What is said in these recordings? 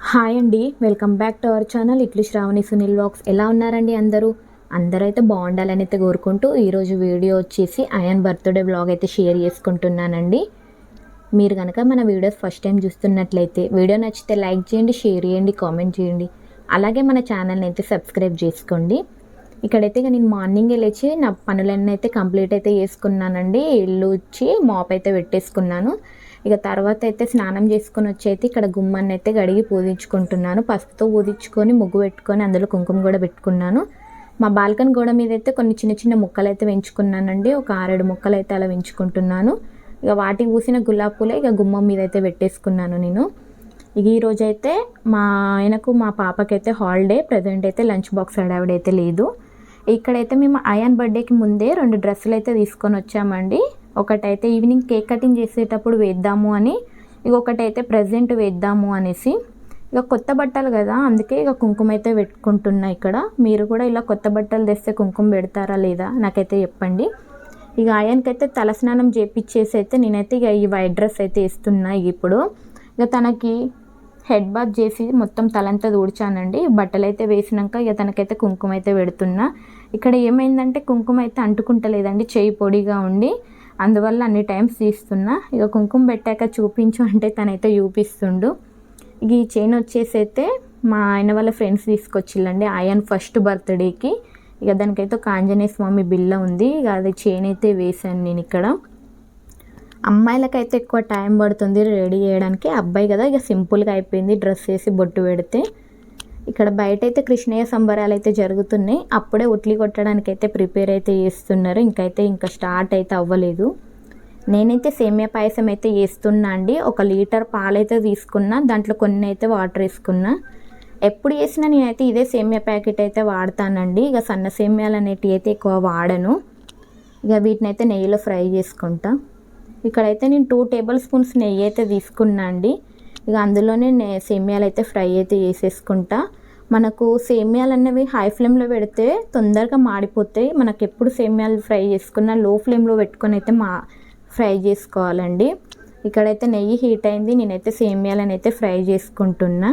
Hi అండి, welcome back to our channel ఇట్లు Shravani Sunil vlogs. ఎలా ఉన్నారండి అందరూ అయితే బాగుండాలని అయితే కోరుకుంటూ ఈరోజు వీడియో వచ్చేసి అయాన్ బర్త్డే వ్లాగ్ అయితే షేర్ చేసుకుంటున్నానండి. మీరు కనుక మన వీడియోస్ ఫస్ట్ టైం చూస్తున్నట్లయితే వీడియో నచ్చితే లైక్ చేయండి, షేర్ చేయండి, కామెంట్ చేయండి. అలాగే మన ఛానల్ని అయితే సబ్స్క్రైబ్ చేసుకోండి. ఇక్కడైతే నేను మార్నింగే లేచి నా పనులన్నీ అయితే కంప్లీట్ అయితే చేసుకున్నానండి. ఇల్లు వచ్చి మాప్ అయితే పెట్టేసుకున్నాను. ఇక తర్వాత అయితే స్నానం చేసుకొని వచ్చి అయితే ఇక్కడ గుమ్మాన్ని అయితే గడిగి పూజించుకుంటున్నాను. పసుపుతో పూజించుకొని ముగ్గు పెట్టుకొని అందులో కుంకుమ కూడా పెట్టుకున్నాను. మా బాల్కనీ గోడ మీద అయితే కొన్ని చిన్న చిన్న ముక్కలు అయితే పెంచుకున్నానండి. ఒక 6-7 ముక్కలు అయితే అలా పెంచుకుంటున్నాను. ఇక వాటికి పూసిన గులాబీ పూలే ఇక గుమ్మం మీద అయితే పెట్టేసుకున్నాను నేను. ఇక ఈరోజైతే మా ఆయనకు మా పాపకైతే హాలిడే. ప్రజెంట్ అయితే లంచ్ బాక్స్ హడావిడైతే లేదు. ఇక్కడైతే మేము అయాన్ బర్త్డేకి ముందే 2 డ్రెస్సులు అయితే తీసుకొని వచ్చామండి. ఒకటైతే ఈవినింగ్ కేక్ కటింగ్ చేసేటప్పుడు వేద్దాము అని, ఇంకొకటైతే ప్రజెంట్ వేద్దాము అనేసి. ఇక కొత్త బట్టలు కదా, అందుకే ఇక కుంకుమ అయితే పెట్టుకుంటున్నా. ఇక్కడ మీరు కూడా ఇలా కొత్త బట్టలు తెస్తే కుంకుమ పెడతారా లేదా నాకైతే చెప్పండి. ఇక ఆయనకైతే తలస్నానం చేపించేసి అయితే నేనైతే ఇక ఈ వైట్ డ్రెస్ అయితే వేస్తున్నా. ఇప్పుడు ఇక తనకి హెడ్ బాత్ చేసి మొత్తం తలంతా దూడ్చానండి. బట్టలు అయితే వేసినాక ఇక తనకైతే కుంకుమ అయితే పెడుతున్నా. ఇక్కడ ఏమైందంటే కుంకుమ అయితే అంటుకుంటలేదండి, చేయి పొడిగా ఉండి, అందువల్ల అన్ని టైమ్స్ తీస్తున్నా. ఇక కుంకుమ పెట్టాక చూపించు అంటే తనైతే చూపిస్తుండు. ఇక ఈ చైన్ వచ్చేసి అయితే మా ఆయన వాళ్ళ ఫ్రెండ్స్ తీసుకొచ్చిళ్ళండి ఆయన ఫస్ట్ బర్త్డేకి. ఇక దానికైతే ఒక ఆంజనేయ స్వామి బిల్ల ఉంది. ఇక అది చైన్ అయితే వేసాను నేను. ఇక్కడ అమ్మాయిలకైతే ఎక్కువ టైం పడుతుంది రెడీ చేయడానికి, అబ్బాయి కదా ఇక సింపుల్గా అయిపోయింది డ్రెస్ వేసి బొట్టు పెడితే. ఇక్కడ బయట అయితే కృష్ణయ్య సంబరాలు అయితే జరుగుతున్నాయి. అప్పుడే ఉట్లి కొట్టడానికి అయితే ప్రిపేర్ అయితే చేస్తున్నారు. ఇంకా స్టార్ట్ అయితే అవ్వలేదు. నేనైతే సేమియా పాయసం అయితే చేస్తున్నా అండి. 1 లీటర్ పాలైతే తీసుకున్నా, దాంట్లో కొన్ని అయితే వాటర్ వేసుకున్నా. ఎప్పుడు చేసినా నేనైతే ఇదే సేమియా ప్యాకెట్ అయితే వాడతానండి. ఇక సన్న సేమియాలు అనేటివి అయితే ఎక్కువ వాడను. ఇక వీటిని అయితే నెయ్యిలో ఫ్రై చేసుకుంటా. ఇక్కడైతే నేను 2 టేబుల్ స్పూన్స్ నెయ్యి అయితే తీసుకున్నా అండి. ఇక అందులోనే సేమియాలు అయితే ఫ్రై అయితే చేసేసుకుంటా. మనకు సేమియాలు అనేవి హై ఫ్లేమ్లో పెడితే తొందరగా మాడిపోతాయి. మనకు ఎప్పుడు సేమియాలు ఫ్రై చేసుకున్నా లో ఫ్లేమ్లో పెట్టుకొని అయితే ఫ్రై చేసుకోవాలండి. ఇక్కడైతే నెయ్యి హీట్ అయింది, నేనైతే సేమియాలను అయితే ఫ్రై చేసుకుంటున్నా.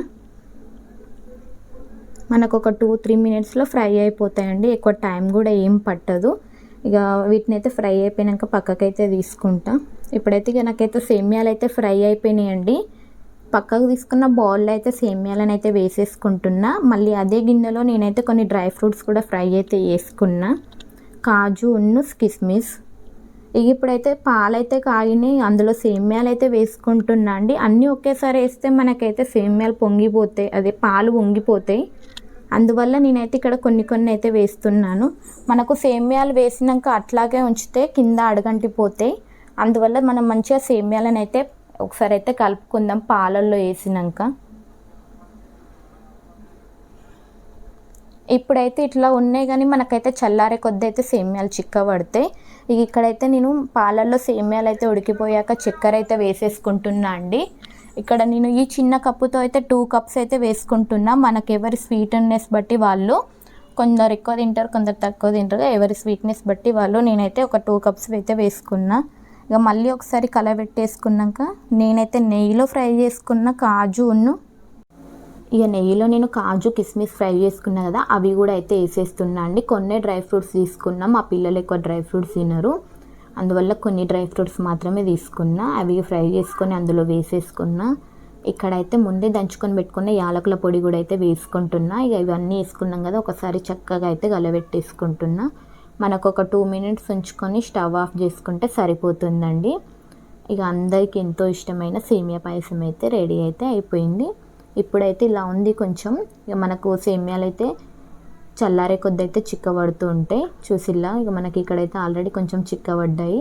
మనకు ఒక 2-3 మినిట్స్లో ఫ్రై అయిపోతాయండి, ఎక్కువ టైం కూడా ఏం పట్టదు. ఇక వీటిని అయితే ఫ్రై అయిపోయాక పక్కకైతే తీసుకుంటా. ఇప్పుడైతే ఇక నాకైతే సేమియాలు అయితే ఫ్రై అయిపోయినాయండి. పక్కకు తీసుకున్న బౌల్లో అయితే సేమియాలను అయితే వేసేసుకుంటున్నా. మళ్ళీ అదే గిన్నెలో నేనైతే కొన్ని డ్రై ఫ్రూట్స్ కూడా ఫ్రై అయితే వేసుకున్నా, కాజు కిస్మిస్. ఇక ఇప్పుడైతే పాలైతే కాగినాయి, అందులో సేమియాలు అయితే వేసుకుంటున్నా అండి. అన్నీ ఒకేసారి వేస్తే మనకైతే సేమియాలు పొంగిపోతాయి, అదే పాలు పొంగిపోతాయి. అందువల్ల నేనైతే ఇక్కడ కొన్ని అయితే వేస్తున్నాను. మనకు సేమియాలు వేసినాక అట్లాగే ఉంచితే కింద అడుగంటిపోతాయి. అందువల్ల మనం మంచిగా సేమియాలను అయితే ఒకసారి అయితే కలుపుకుందాం పాలల్లో వేసినాక. ఇప్పుడైతే ఇట్లా ఉన్నాయి, కానీ మనకైతే చల్లారే కొద్ది అయితే సేమియాలు చిక్కబడతాయి. ఇక్కడైతే నేను పాలల్లో సేమియాలు అయితే ఉడికిపోయాక చక్కెర అయితే వేసేసుకుంటున్నా అండి. ఇక్కడ నేను ఈ చిన్న కప్పుతో అయితే 2 కప్స్ అయితే వేసుకుంటున్నా. మనకు ఎవరి స్వీట్నెస్ బట్టి వాళ్ళు, కొందరు ఎక్కువ తింటారు, కొందరు తక్కువ తింటారు. ఎవరి స్వీట్నెస్ బట్టి వాళ్ళు నేనైతే ఒక 2 కప్స్ అయితే వేసుకున్నా. ఇక మళ్ళీ ఒకసారి కలబెట్టేసుకున్నాక నేనైతే నెయ్యిలో ఫ్రై చేసుకున్న ఇక నెయ్యిలో నేను కాజు కిస్మిస్ ఫ్రై చేసుకున్నా కదా, అవి కూడా అయితే వేసేస్తున్నా అండి. కొన్ని డ్రై ఫ్రూట్స్ తీసుకున్నా, మా పిల్లలు ఎక్కువ డ్రై ఫ్రూట్స్ తినరు, అందువల్ల కొన్ని డ్రై ఫ్రూట్స్ మాత్రమే తీసుకున్నా. అవి ఫ్రై చేసుకొని అందులో వేసేసుకున్నా. ఇక్కడైతే ముందే దంచుకొని పెట్టుకున్న యాలకుల పొడి కూడా అయితే వేసుకుంటున్నా. ఇక ఇవన్నీ వేసుకున్నాం కదా, ఒకసారి చక్కగా అయితే కలబెట్టేసుకుంటున్నా. మనకు ఒక 2 మినిట్స్ ఉంచుకొని స్టవ్ ఆఫ్ చేసుకుంటే సరిపోతుందండి. ఇక అందరికీ ఎంతో ఇష్టమైన సేమియా పాయసం అయితే రెడీ అయితే అయిపోయింది. ఇప్పుడైతే ఇలా ఉంది కొంచెం. ఇక మనకు సేమియాలు అయితే చల్లారే కొద్ది అయితే చిక్కబడుతూ ఉంటాయి చూసిల్లా. ఇక మనకి ఇక్కడైతే ఆల్రెడీ కొంచెం చిక్కబడ్డాయి.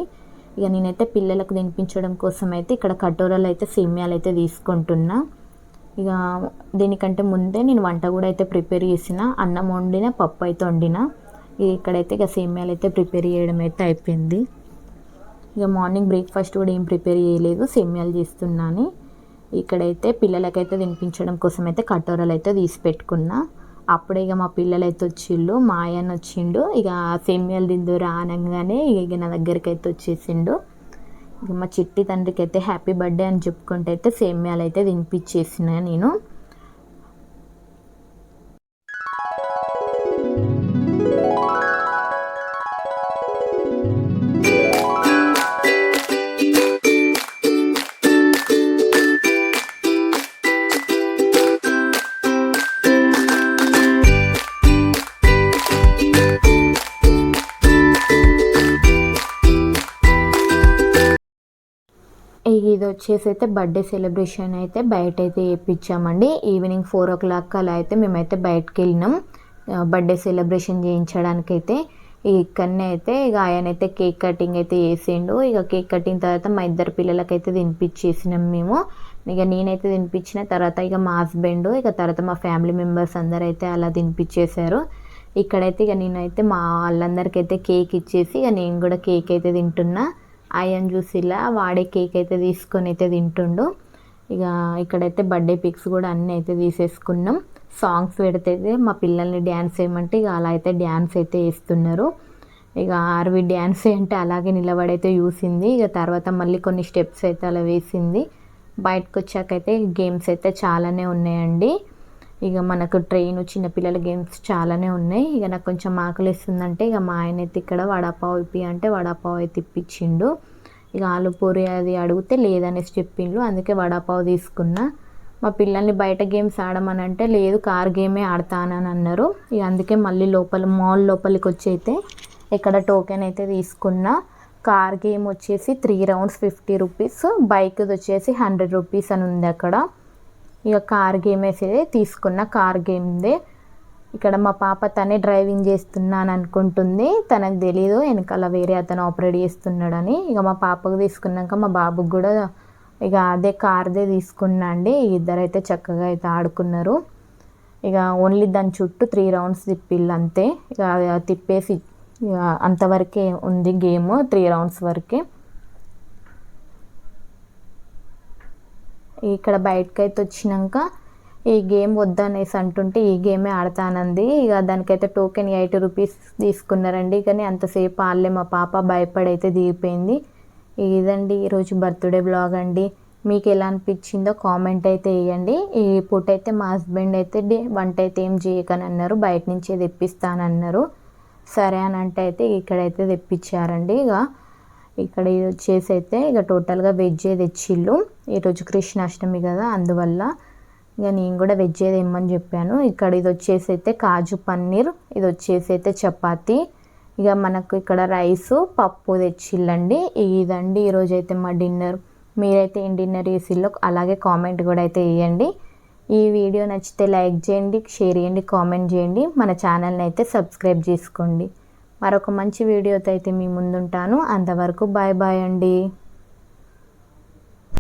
ఇక నేనైతే పిల్లలకు తినిపించడం కోసం అయితే ఇక్కడ కటోరాలు అయితే సేమియాలు అయితే తీసుకుంటున్నా. ఇక దీనికంటే ముందే నేను వంట కూడా అయితే ప్రిపేర్ చేసిన, అన్నం వండిన, పప్పు అయితే వండిన. ఇక్కడైతే ఇక సేమియాలు అయితే ప్రిపేర్ చేయడం అయితే అయిపోయింది. ఇక మార్నింగ్ బ్రేక్ఫాస్ట్ కూడా ఏం ప్రిపేర్ చేయలేదు, సేమియాలు చేస్తున్నాను. ఇక్కడైతే పిల్లలకైతే తినిపించడం కోసం అయితే కటోరాలు అయితే తీసి పెట్టుకున్నా. అప్పుడే ఇక మా పిల్లలు అయితే వచ్చిళ్ళు, మా ఆయన వచ్చిండు. ఇక సేమియాలు తిందురా అనగానే ఇక నా దగ్గరికి అయితే వచ్చేసిండు. ఇక మా చిట్టి తండ్రికి అయితే హ్యాపీ బర్త్డే అని చెప్పుకుంటే అయితే సేమియాలు అయితే తినిపించేసిన నేను. వచ్చేసి అయితే బర్త్డే సెలబ్రేషన్ అయితే బయట అయితే చేయించామండి. ఈవినింగ్ 4 o'clock అలా అయితే మేమైతే బయటకు వెళ్ళినాం బర్త్డే సెలబ్రేషన్ చేయించడానికైతే. ఇక్కడనే అయితే ఇక ఆయనైతే కేక్ కటింగ్ అయితే చేసిండు. ఇక కేక్ కటింగ్ తర్వాత మా ఇద్దరు పిల్లలకైతే తినిపించేసినాం మేము. ఇక నేనైతే తినిపించిన తర్వాత ఇక మా హస్బెండ్ ఇక తర్వాత మా ఫ్యామిలీ మెంబర్స్ అందరూ అయితే అలా తినిపించేశారు. ఇక్కడైతే ఇక నేనైతే మా వాళ్ళందరికీ అయితే కేక్ ఇచ్చేసి ఇక నేను కూడా కేక్ అయితే తింటున్నా. ఆయన చూసి ఇలా వాడే కేక్ అయితే తీసుకొని అయితే తింటుండు. ఇక ఇక్కడైతే బర్త్డే పిక్స్ కూడా అన్నీ అయితే తీసేసుకున్నాం. సాంగ్స్ పెడితే మా పిల్లల్ని డ్యాన్స్ వేయమంటే ఇక అలా అయితే డ్యాన్స్ అయితే వేస్తున్నారు. ఇక ఆర్వి డ్యాన్స్ అంటే అలాగే నిలబడైతే చూసింది. ఇక తర్వాత మళ్ళీ కొన్ని స్టెప్స్ అయితే అలా వేసింది. బయటకు వచ్చాకైతే గేమ్స్ అయితే చాలానే ఉన్నాయండి. ఇక మనకు ట్రైన్ చిన్నపిల్లల గేమ్స్ చాలానే ఉన్నాయి. ఇక నాకు కొంచెం ఆకలిస్తుందంటే ఇక మా ఆయన అయితే ఇక్కడ వడాపావ్ ఇప్పి అంటే వడాపావ్ అయితే ఇప్పించిండు. ఇక ఆలు పూరి అది అడిగితే లేదనేసి చెప్పిండు. అందుకే వడాపావ్ తీసుకున్నా. మా పిల్లల్ని బయట గేమ్స్ ఆడమని అంటే లేదు కార్ గేమే ఆడతానని అన్నారు. ఇక అందుకే మళ్ళీ మాల్ లోపలికి వచ్చి అయితే ఇక్కడ టోకెన్ అయితే తీసుకున్నా. కార్ గేమ్ వచ్చేసి 3 rounds 50 rupees, బైక్ది వచ్చేసి 100 rupees అని ఉంది అక్కడ. ఇక కార్ గేమ్ వేసి తీసుకున్న కార్ గేమ్దే. ఇక్కడ మా పాప తనే డ్రైవింగ్ చేస్తున్నాను అనుకుంటుంది. తనకు తెలీదు వెనకాల వేరే అతను ఆపరేట్ చేస్తున్నాడని. ఇక మా పాపకు తీసుకున్నాక మా బాబుకి కూడా ఇక అదే కార్దే తీసుకున్నా అండి. ఇద్దరైతే చక్కగా అయితే ఆడుకున్నారు. ఇక ఓన్లీ దాని చుట్టూ 3 rounds తిప్పిళ్ళు అంతే. ఇక తిప్పేసి ఇక అంతవరకే ఉంది గేమ్, 3 rounds వరకే. ఇక్కడ బయటకైతే వచ్చినాక ఈ గేమ్ వద్దనేసి అంటుంటే ఈ గేమే ఆడతానంది. ఇక దానికైతే టోకెన్ 8 rupees తీసుకున్నారండి. కానీ అంతసేపు ఆడలే, మా పాప భయపడైతే దిగిపోయింది. ఇదండి ఈరోజు బర్త్డే బ్లాగ్ అండి. మీకు ఎలా అనిపించిందో కామెంట్ అయితే వేయండి. ఈ పూట అయితే మా హస్బెండ్ అయితే వంట అయితే ఏం చేయకని అన్నారు, బయట నుంచే తెప్పిస్తానన్నారు. సరే అని అంటే అయితే ఇక్కడైతే తెప్పించారండి. ఇక్కడ ఇది వచ్చేసి అయితే ఇక టోటల్గా వెజ్జే తెచ్చిళ్ళు. ఈరోజు కృష్ణాష్టమి కదా, అందువల్ల ఇక నేను కూడా వెజ్జే తెమ్మని చెప్పాను. ఇక్కడ ఇది వచ్చేసి అయితే కాజు పన్నీర్, ఇది వచ్చేసి అయితే చపాతీ, ఇక మనకు ఇక్కడ రైసు పప్పు తెచ్చిళ్ళండి. ఇదండి ఈరోజు అయితే మా డిన్నర్. మీరైతే ఏం డిన్నర్ చేసిల్లో అలాగే కామెంట్ కూడా అయితే వేయండి. ఈ వీడియో నచ్చితే లైక్ చేయండి, షేర్ చేయండి, కామెంట్ చేయండి. మన ఛానల్ని అయితే సబ్స్క్రైబ్ చేసుకోండి. మరొక మంచి వీడియోతో అయితే మీ ముందుంటాను. అంతవరకు బాయ్ బాయ్ అండి.